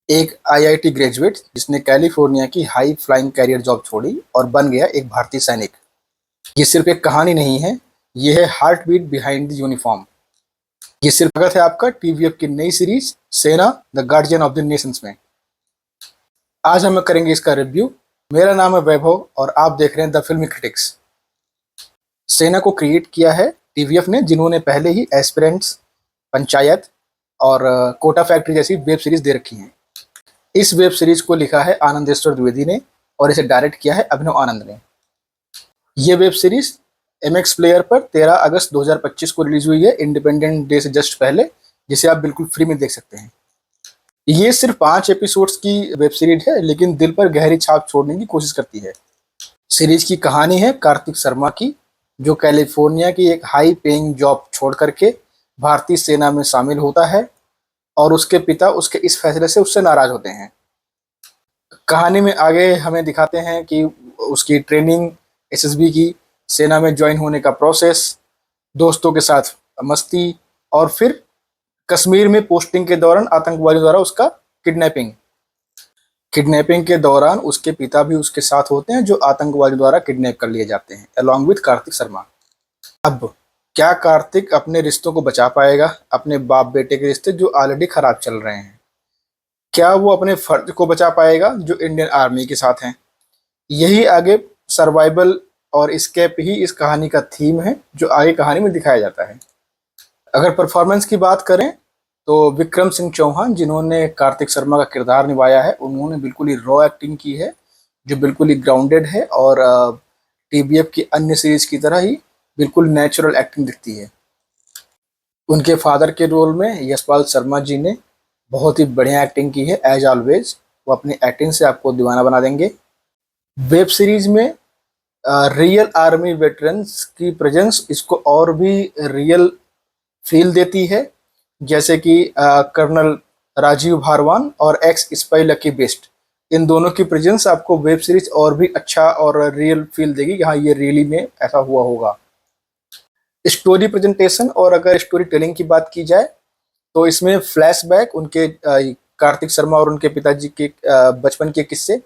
एक IIT graduate जिसने California की हाई फ्लाइंग कैरियर जॉब छोड़ी और बन गया एक भारतीय सैनिक। ये सिर्फ एक कहानी नहीं है, ये है heartbeat behind the uniform. ये सिर्फ स्वागत है आपका टीवीएफ की नई सीरीज सेना the guardian of the Nations में। आज हम करेंगे इसका रिव्यू। मेरा नाम है वैभव और आप देख रहे हैं द फिल्मी क्रिटिक्स। सेना को क्रिएट किया है टीवीएफ ने, जिन्होंने पहले ही एस्पिरेंट्स, पंचायत और कोटा फैक्ट्री जैसी वेब सीरीज दे रखी हैं। इस वेब सीरीज को लिखा है आनंदेश्वर द्विवेदी ने और इसे डायरेक्ट किया है अभिनव आनंद ने। ये वेब सीरीज एमएक्स प्लेयर पर 13 अगस्त 2025 को रिलीज हुई है, इंडिपेंडेंट डे से जस्ट पहले, जिसे आप बिल्कुल फ्री में देख सकते हैं। ये सिर्फ 5 एपिसोड्स की वेब सीरीज है, लेकिन दिल पर गहरी छाप छोड़ने की कोशिश करती है। सीरीज की कहानी है कार्तिक शर्मा की, जो कैलिफोर्निया की एक हाई पेइंग जॉब छोड़ करके भारतीय सेना में शामिल होता है और उसके पिता उसके इस फैसले से उससे नाराज होते हैं। कहानी में आगे हमें दिखाते हैं कि उसकी ट्रेनिंग, एसएसबी की, सेना में ज्वाइन होने का प्रोसेस, दोस्तों के साथ मस्ती और फिर कश्मीर में पोस्टिंग के दौरान आतंकवादियों द्वारा उसका किडनैपिंग। किडनैपिंग के दौरान उसके पिता भी उसके साथ होते हैं, जो आतंकवादियों द्वारा किडनैप कर लिए जाते हैं, अलॉन्ग विद कार्तिक शर्मा। अब क्या कार्तिक अपने रिश्तों को बचा पाएगा, अपने बाप बेटे के रिश्ते जो ऑलरेडी खराब चल रहे हैं? क्या वो अपने फर्ज को बचा पाएगा जो इंडियन आर्मी के साथ हैं? यही आगे सर्वाइवल और एस्केप ही इस कहानी का थीम है, जो आगे कहानी में दिखाया जाता है। अगर परफॉर्मेंस की बात करें तो विक्रम सिंह चौहान, जिन्होंने कार्तिक शर्मा का किरदार निभाया है, उन्होंने बिल्कुल ही रॉ एक्टिंग की है, जो बिल्कुल ही ग्राउंडेड है और टीबीएफ की अन्य सीरीज की तरह ही बिल्कुल नेचुरल एक्टिंग दिखती है। उनके फादर के रोल में यशपाल शर्मा जी ने बहुत ही बढ़िया एक्टिंग की है। एज ऑलवेज वो अपनी एक्टिंग से आपको दीवाना बना देंगे। वेब सीरीज में रियल आर्मी वेटरन्स की प्रेजेंस इसको और भी रियल फील देती है, जैसे कि कर्नल राजीव भारवान और एक्स स्पाई लकी बेस्ट, इन दोनों की प्रेजेंस आपको वेब सीरीज और भी अच्छा और रियल फील देगी कि हाँ, ये रियली में ऐसा हुआ होगा। स्टोरी प्रेजेंटेशन और अगर स्टोरी टेलिंग की बात की जाए तो इसमें फ्लैशबैक, उनके कार्तिक शर्मा और उनके पिताजी के बचपन के किस्से,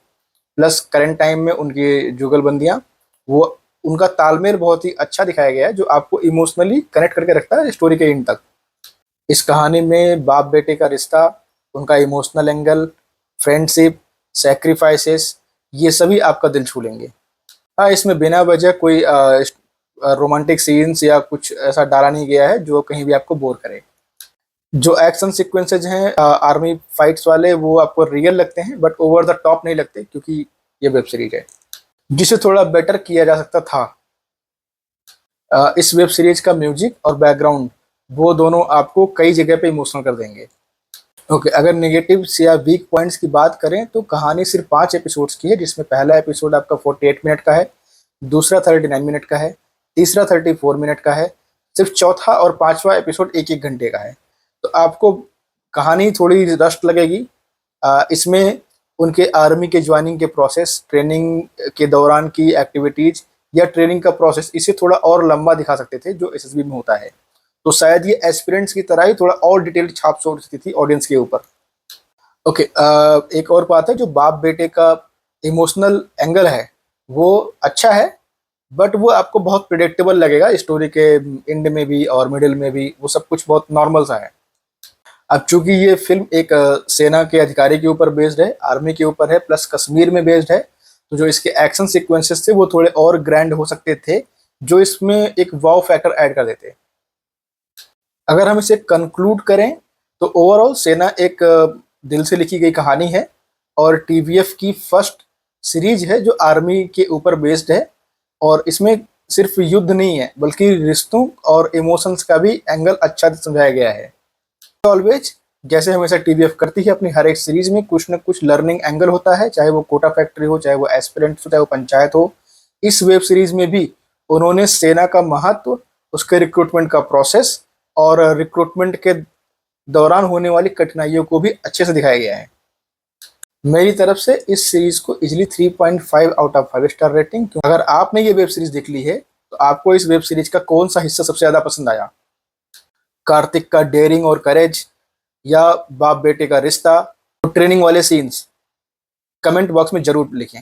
प्लस करंट टाइम में उनकी जुगलबंदियाँ, वो उनका तालमेल बहुत ही अच्छा दिखाया गया है, जो आपको इमोशनली कनेक्ट करके रखता है स्टोरी के एंड तक। इस कहानी में बाप बेटे का रिश्ता, उनका इमोशनल एंगल, फ्रेंडशिप, सैक्रिफाइसेस, ये सभी आपका दिल छू लेंगे। हाँ, इसमें बिना वजह कोई रोमांटिक सीन्स या कुछ ऐसा डाला नहीं गया है जो कहीं भी आपको बोर करे। जो एक्शन सीक्वेंसेज हैं आर्मी फाइट्स वाले, वो आपको रियल लगते हैं बट ओवर द टॉप नहीं लगते, क्योंकि ये वेब सीरीज है। जिसे थोड़ा बेटर किया जा सकता था, इस वेब सीरीज का म्यूजिक और बैकग्राउंड, वो दोनों आपको कई जगह पे इमोशनल कर देंगे। ओके, अगर नेगेटिव्स या वीक पॉइंट्स की बात करें तो कहानी सिर्फ 5 एपिसोड्स की है, जिसमें पहला एपिसोड आपका 48 मिनट का है, दूसरा 39 मिनट का है, तीसरा 34 मिनट का है, सिर्फ चौथा और पांचवा एपिसोड 1-1 घंटे का है। तो आपको कहानी थोड़ी रस्ट लगेगी। इसमें उनके आर्मी के ज्वाइनिंग के प्रोसेस, ट्रेनिंग के दौरान की एक्टिविटीज या ट्रेनिंग का प्रोसेस, इसे थोड़ा और लंबा दिखा सकते थे जो एसएसबी में होता है। तो शायद ये एस्पिरेंट्स की तरह ही थोड़ा और डिटेल्ड छाप छोड़ सकती थी ऑडियंस के ऊपर। ओके, एक और बात है, जो बाप बेटे का इमोशनल एंगल है वो अच्छा है, बट वो आपको बहुत प्रिडिक्टेबल लगेगा स्टोरी के एंड में भी और मिडिल में भी, वो सब कुछ बहुत नॉर्मल सा है। अब चूंकि ये फिल्म एक सेना के अधिकारी के ऊपर बेस्ड है, आर्मी के ऊपर है, प्लस कश्मीर में बेस्ड है, तो जो इसके एक्शन सीक्वेंसेस थे वो थोड़े और ग्रैंड हो सकते थे, जो इसमें एक वाव फैक्टर ऐड कर देते। अगर हम इसे कंक्लूड करें तो ओवरऑल सेना एक दिल से लिखी गई कहानी है और टीवीएफ की फर्स्ट सीरीज है जो आर्मी के ऊपर बेस्ड है, और इसमें सिर्फ युद्ध नहीं है बल्कि रिश्तों और इमोशंस का भी एंगल अच्छा से समझाया गया है। ऑलवेज जैसे हमेशा टीवीएफ करती है, अपनी हर एक सीरीज में कुछ न कुछ लर्निंग एंगल होता है, चाहे वो कोटा फैक्ट्री हो, चाहे वो एस्पिरेंट्स हो, चाहे वो पंचायत हो। इस वेब सीरीज में भी उन्होंने सेना का महत्व, उसके रिक्रूटमेंट का प्रोसेस और रिक्रूटमेंट के दौरान होने वाली कठिनाइयों को भी अच्छे से दिखाया गया है। मेरी तरफ से इस सीरीज को easily 3.5 out of 5 star rating. अगर आपने ये वेब सीरीज देख ली है तो आपको इस वेब सीरीज का कौन सा हिस्सा सबसे ज्यादा पसंद आया? कार्तिक का डेयरिंग और करेज, या बाप बेटे का रिश्ता, तो ट्रेनिंग वाले सीन्स कमेंट बॉक्स में जरूर लिखें।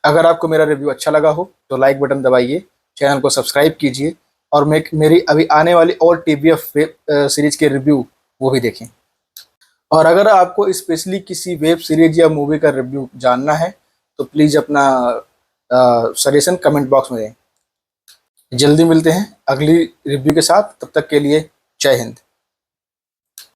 अगर आपको मेरा रिव्यू अच्छा लगा हो तो लाइक बटन दबाइए, चैनल को सब्सक्राइब कीजिए और मेरी अभी आने वाली और टीवीएफ सीरीज के रिव्यू वो भी देखें। और अगर आपको स्पेशली किसी वेब सीरीज या मूवी का रिव्यू जानना है तो प्लीज़ अपना सजेशन कमेंट बॉक्स में दें। जल्दी मिलते हैं अगली रिव्यू के साथ, तब तक के लिए जय हिंद।